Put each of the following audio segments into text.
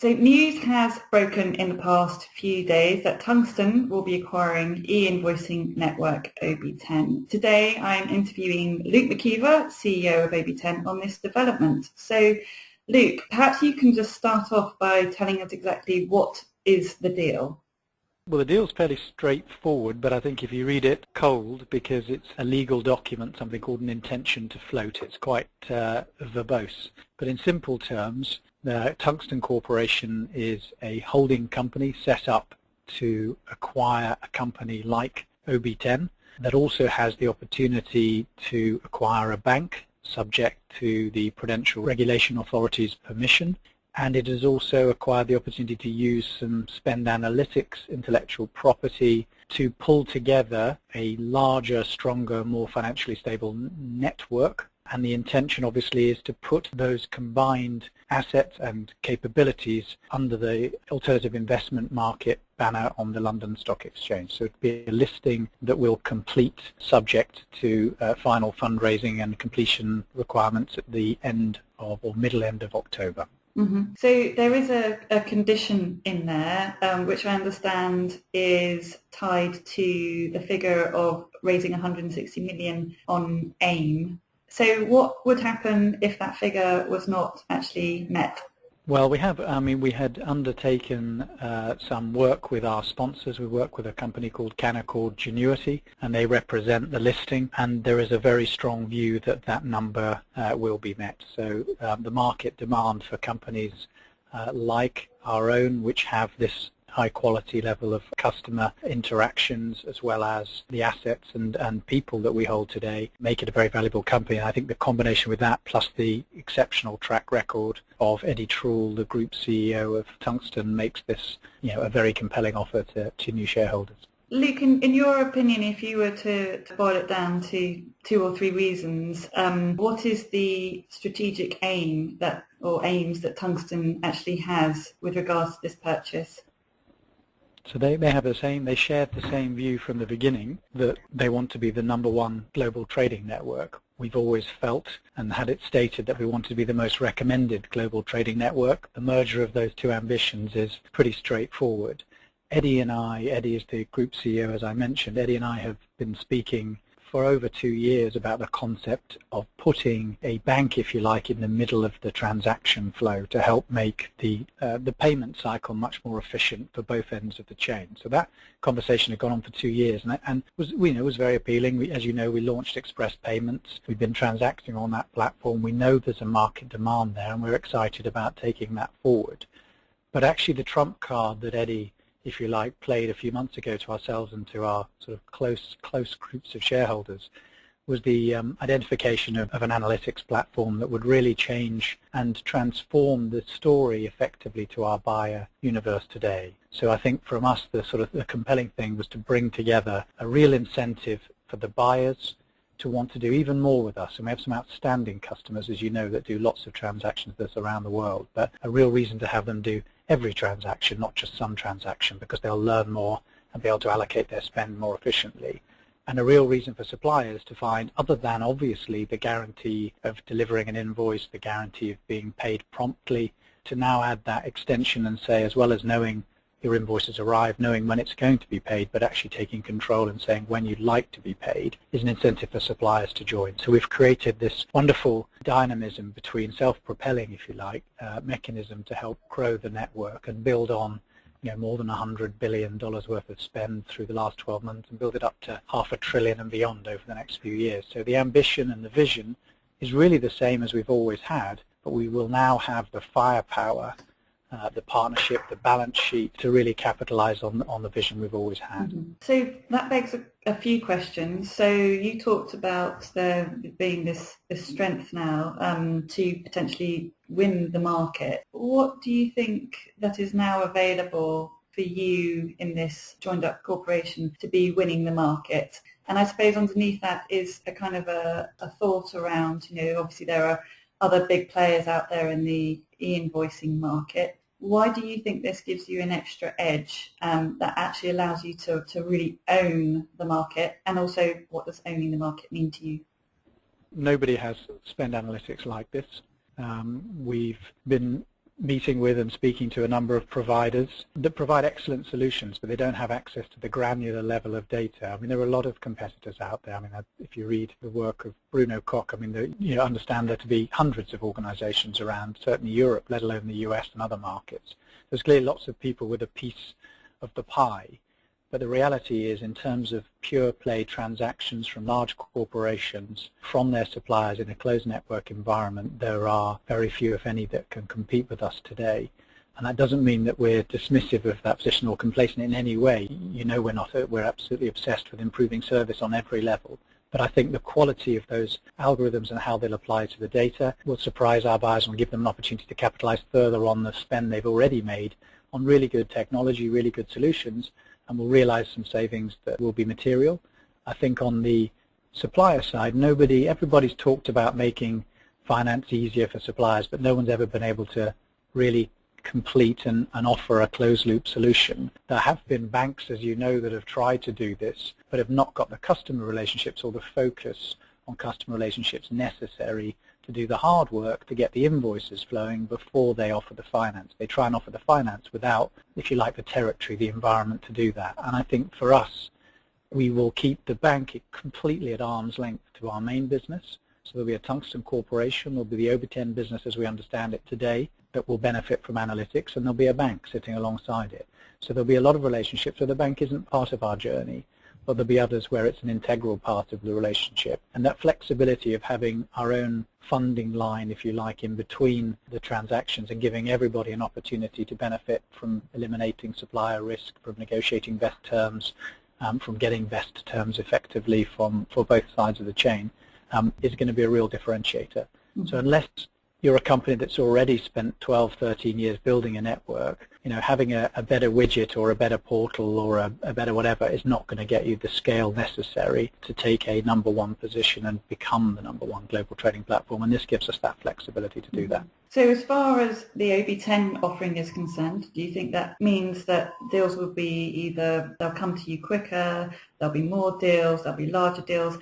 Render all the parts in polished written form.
So news has broken in the past few days that Tungsten will be acquiring e-invoicing network OB10. Today I'm interviewing Luke McKeever, CEO of OB10, on this development. So Luke, perhaps you can just start off by telling us exactly what is the deal. Well, the deal's fairly straightforward, but I think if you read it cold, because it's a legal document, something called an intention to float, it's quite verbose. But in simple terms, the Tungsten Corporation is a holding company set up to acquire a company like OB10 that also has the opportunity to acquire a bank subject to the Prudential Regulation Authority's permission. And it has also acquired the opportunity to use some spend analytics intellectual property to pull together a larger, stronger, more financially stable network. And the intention obviously is to put those combined assets and capabilities under the alternative investment market banner on the London Stock Exchange. So it would be a listing that will complete subject to final fundraising and completion requirements at the end of or middle end of October. Mm-hmm. So there is a condition in there, which I understand is tied to the figure of raising 160 million on AIM. So what would happen if that figure was not actually met? Well, we had undertaken some work with our sponsors. We work with a company called Canaccord Genuity, and they represent the listing, and there is a very strong view that that number will be met. So the market demand for companies like our own, which have this high quality level of customer interactions as well as the assets and people that we hold today, make it a very valuable company. And I think the combination with that plus the exceptional track record of Eddie Truell, the group CEO of Tungsten, makes this a very compelling offer to new shareholders. Luke, in your opinion, if you were to boil it down to 2 or 3 reasons, what is the strategic aim aims that Tungsten actually has with regards to this purchase? So they shared the same view from the beginning that they want to be the #1 global trading network. We've always felt and had it stated that we wanted to be the most recommended global trading network. The merger of those two ambitions is pretty straightforward. Eddie is the group CEO, as I mentioned. Eddie and I have been speaking for over 2 years about the concept of putting a bank, if you like, in the middle of the transaction flow to help make the payment cycle much more efficient for both ends of the chain. So that conversation had gone on for 2 years and was very appealing. As you know, we launched Express Payments. We've been transacting on that platform. We know there's a market demand there, and we're excited about taking that forward. But actually the trump card that Eddie, if you like, played a few months ago to ourselves and to our sort of close groups of shareholders was the identification of an analytics platform that would really change and transform the story effectively to our buyer universe today. So I think from us the compelling thing was to bring together a real incentive for the buyers to want to do even more with us. And we have some outstanding customers, as you know, that do lots of transactions with us around the world, but a real reason to have them do every transaction, not just some transaction, because they'll learn more and be able to allocate their spend more efficiently. And a real reason for suppliers to find, other than obviously the guarantee of delivering an invoice, the guarantee of being paid promptly, to now add that extension and say, as well as knowing your invoices arrive, knowing when it's going to be paid, but actually taking control and saying when you'd like to be paid, is an incentive for suppliers to join. So we've created this wonderful dynamism between self-propelling, if you like, mechanism to help grow the network and build on more than $100 billion worth of spend through the last 12 months and build it up to $500 billion and beyond over the next few years. So the ambition and the vision is really the same as we've always had, but we will now have the firepower, the partnership, the balance sheet to really capitalize on the vision we've always had. Mm-hmm. So that begs a few questions. So you talked about there being this strength now to potentially win the market. What do you think that is now available for you in this joined up corporation to be winning the market? And I suppose underneath that is a kind of a thought around, obviously there are other big players out there in the e-invoicing market. Why do you think this gives you an extra edge that actually allows you to really own the market? And also, what does owning the market mean to you? Nobody has spend analytics like this. We've been meeting with and speaking to a number of providers that provide excellent solutions, but they don't have access to the granular level of data. I mean, there are a lot of competitors out there. I mean, if you read the work of Bruno Koch, I mean, you understand there to be hundreds of organizations around, certainly Europe, let alone the US and other markets. There's clearly lots of people with a piece of the pie. But the reality is, in terms of pure play transactions from large corporations from their suppliers in a closed network environment, there are very few, if any, that can compete with us today. And that doesn't mean that we're dismissive of that position or complacent in any way. You know, we're not. We're absolutely obsessed with improving service on every level. But I think the quality of those algorithms and how they'll apply to the data will surprise our buyers and give them an opportunity to capitalize further on the spend they've already made on really good technology, really good solutions, and we'll realize some savings that will be material. I think on the supplier side, everybody's talked about making finance easier for suppliers, but no one's ever been able to really complete and offer a closed-loop solution. There have been banks, as you know, that have tried to do this, but have not got the customer relationships or the focus on customer relationships necessary to do the hard work to get the invoices flowing before they offer the finance. They try and offer the finance without, if you like, the territory, the environment to do that. And I think for us, we will keep the bank completely at arm's length to our main business. So there'll be a Tungsten corporation, there'll be the OB10 business as we understand it today that will benefit from analytics, and there'll be a bank sitting alongside it. So there'll be a lot of relationships where the bank isn't part of our journey, but there'll be others where it's an integral part of the relationship. And that flexibility of having our own funding line, if you like, in between the transactions and giving everybody an opportunity to benefit from eliminating supplier risk, from negotiating best terms, from getting best terms effectively for both sides of the chain, is going to be a real differentiator. Mm-hmm. So unless you're a company that's already spent 12, 13 years building a network, you know, having a better widget or a better portal or a better whatever is not going to get you the scale necessary to take a number one position and become the number one global trading platform, and this gives us that flexibility to do that. So as far as the OB10 offering is concerned, do you think that means that deals will be either they'll come to you quicker, there'll be more deals, there'll be larger deals?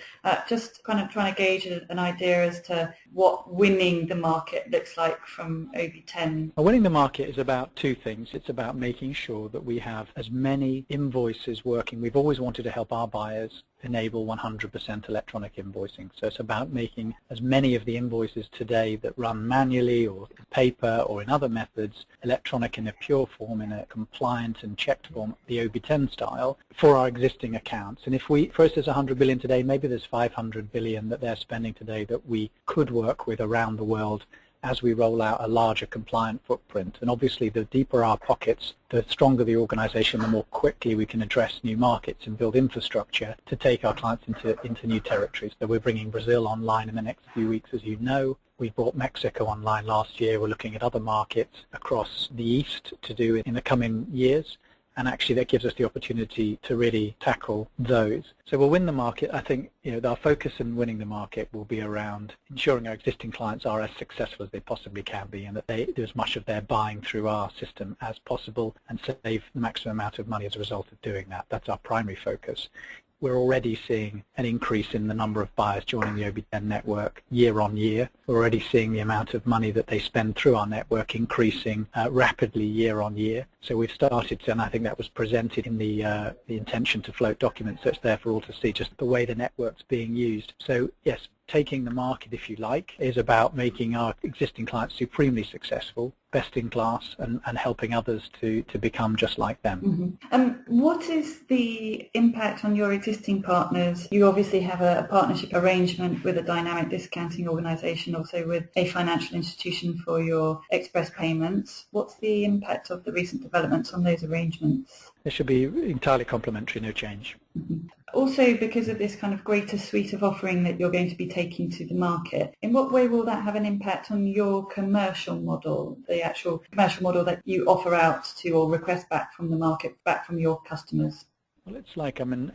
Just kind of trying to gauge an idea as to what winning the market looks like from OB10. Well, winning the market is about two things. It's about making sure that we have as many invoices working. We've always wanted to help our buyers enable 100% electronic invoicing. So it's about making as many of the invoices today that run manually or paper or in other methods electronic in a pure form, in a compliant and checked form, the OB10 style, for our existing accounts. And if we process 100 billion today, maybe there's 500 billion that they're spending today that we could work with around the world as we roll out a larger compliant footprint. And obviously the deeper our pockets, the stronger the organization, the more quickly we can address new markets and build infrastructure to take our clients into new territories. So we're bringing Brazil online in the next few weeks, as you know. We brought Mexico online last year. We're looking at other markets across the East to do in the coming years. And actually that gives us the opportunity to really tackle those. So we'll win the market. I think, you know, our focus in winning the market will be around ensuring our existing clients are as successful as they possibly can be, and that they do as much of their buying through our system as possible and save the maximum amount of money as a result of doing that. That's our primary focus. We're already seeing an increase in the number of buyers joining the OB10 network year on year. We're already seeing the amount of money that they spend through our network increasing rapidly year on year. So we've started to, and I think that was presented in the intention to float document, so it's there for all to see just the way the network's being used. So yes, taking the market, if you like, is about making our existing clients supremely successful, best in class, and helping others to become just like them. Mm-hmm. What is the impact on your existing partners? You obviously have a partnership arrangement with a dynamic discounting organisation, also with a financial institution for your express payments. What's the impact of the recent developments on those arrangements? They should be entirely complementary, no change. Mm-hmm. Also, because of this kind of greater suite of offering that you're going to be taking to the market, in what way will that have an impact on your commercial model, the actual commercial model that you offer out to or request back from the market, back from your customers? Well, it's like, I mean,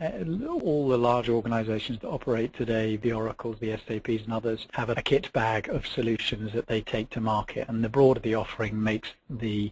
all the large organizations that operate today, the Oracles, the SAPs and others, have a kit bag of solutions that they take to market, and the broader the offering makes the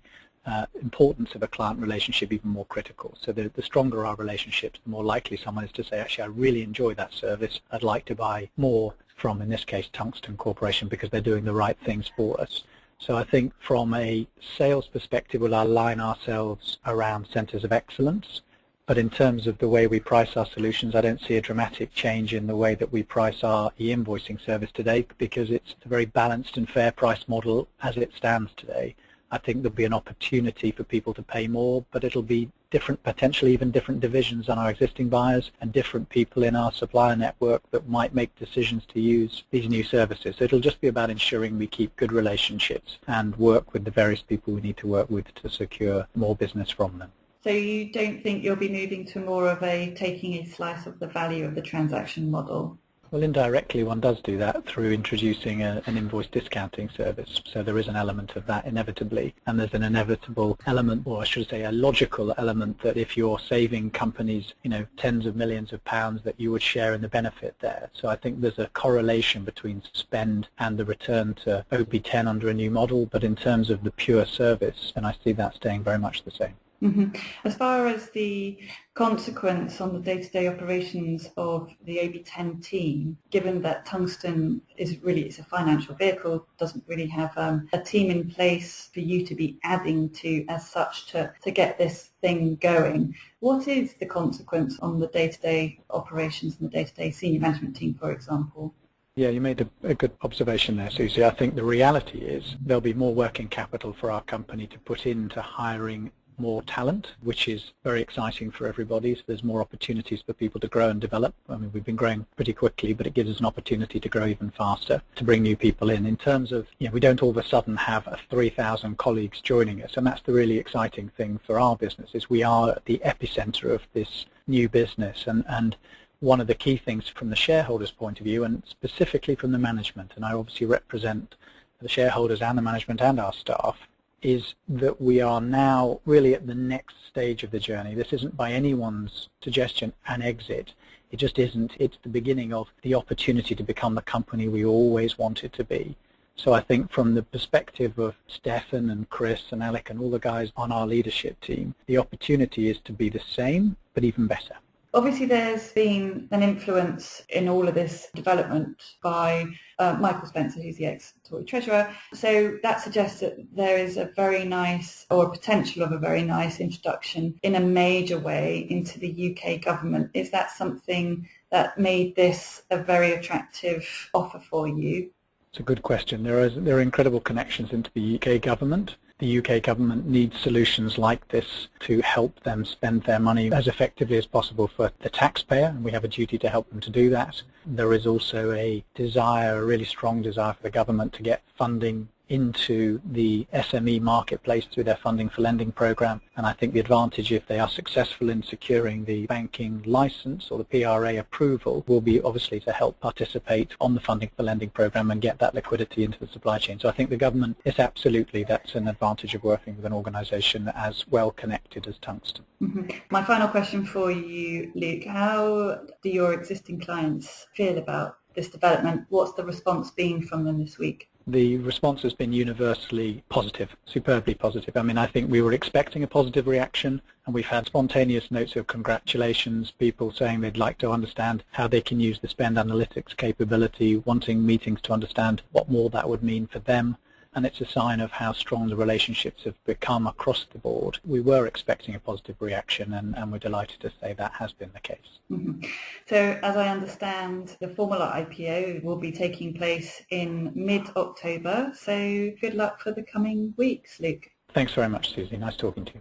importance of a client relationship even more critical. So the stronger our relationships, the more likely someone is to say, actually, I really enjoy that service. I'd like to buy more from, in this case, Tungsten Corporation, because they're doing the right things for us. So I think from a sales perspective, we'll align ourselves around centres of excellence. But in terms of the way we price our solutions, I don't see a dramatic change in the way that we price our e-invoicing service today, because it's a very balanced and fair price model as it stands today. I think there'll be an opportunity for people to pay more, but it'll be different, potentially even different divisions on our existing buyers and different people in our supplier network that might make decisions to use these new services. So it'll just be about ensuring we keep good relationships and work with the various people we need to work with to secure more business from them. So you don't think you'll be moving to more of a taking a slice of the value of the transaction model? Well, indirectly one does do that through introducing an invoice discounting service. So there is an element of that inevitably, and there's an inevitable element, or I should say a logical element, that if you're saving companies, tens of millions of pounds, that you would share in the benefit there. So I think there's a correlation between spend and the return to OB10 under a new model, but in terms of the pure service, and I see that staying very much the same. Mm-hmm. As far as the consequence on the day-to-day operations of the OB10 team, given that Tungsten it's a financial vehicle, doesn't really have a team in place for you to be adding to as such to get this thing going, what is the consequence on the day-to-day operations and the day-to-day senior management team, for example? Yeah, you made a good observation there, Susie. I think the reality is there'll be more working capital for our company to put into hiring more talent, which is very exciting for everybody. So there's more opportunities for people to grow and develop. I mean, we've been growing pretty quickly, but it gives us an opportunity to grow even faster, to bring new people in. In terms of, we don't all of a sudden have 3,000 colleagues joining us, and that's the really exciting thing for our business, is we are at the epicenter of this new business. And one of the key things from the shareholders' point of view, and specifically from the management, and I obviously represent the shareholders and the management and our staff, is that we are now really at the next stage of the journey. This isn't by anyone's suggestion an exit. It just isn't. It's the beginning of the opportunity to become the company we always wanted to be. So I think from the perspective of Stefan and Chris and Alec and all the guys on our leadership team, the opportunity is to be the same, but even better. Obviously, there's been an influence in all of this development by Michael Spencer, who's the ex-Tory Treasurer. So that suggests that there is a very nice, or a potential of a very nice introduction in a major way into the UK government. Is that something that made this a very attractive offer for you? It's a good question. There are incredible connections into the UK government. The UK government needs solutions like this to help them spend their money as effectively as possible for the taxpayer, and we have a duty to help them to do that. There is also a really strong desire for the government to get funding into the SME marketplace through their funding for lending program, and I think the advantage, if they are successful in securing the banking license or the PRA approval, will be obviously to help participate on the funding for lending program and get that liquidity into the supply chain. So I think the government is that's an advantage of working with an organisation as well connected as Tungsten. Mm-hmm. My final question for you, Luke, how do your existing clients feel about this development? What's the response been from them this week? The response has been universally positive, superbly positive. I mean, I think we were expecting a positive reaction, and we've had spontaneous notes of congratulations, people saying they'd like to understand how they can use the spend analytics capability, wanting meetings to understand what more that would mean for them. And it's a sign of how strong the relationships have become across the board. We were expecting a positive reaction, and we're delighted to say that has been the case. Mm-hmm. So as I understand, the formal IPO will be taking place in mid-October, so good luck for the coming weeks, Luke. Thanks very much, Susie. Nice talking to you.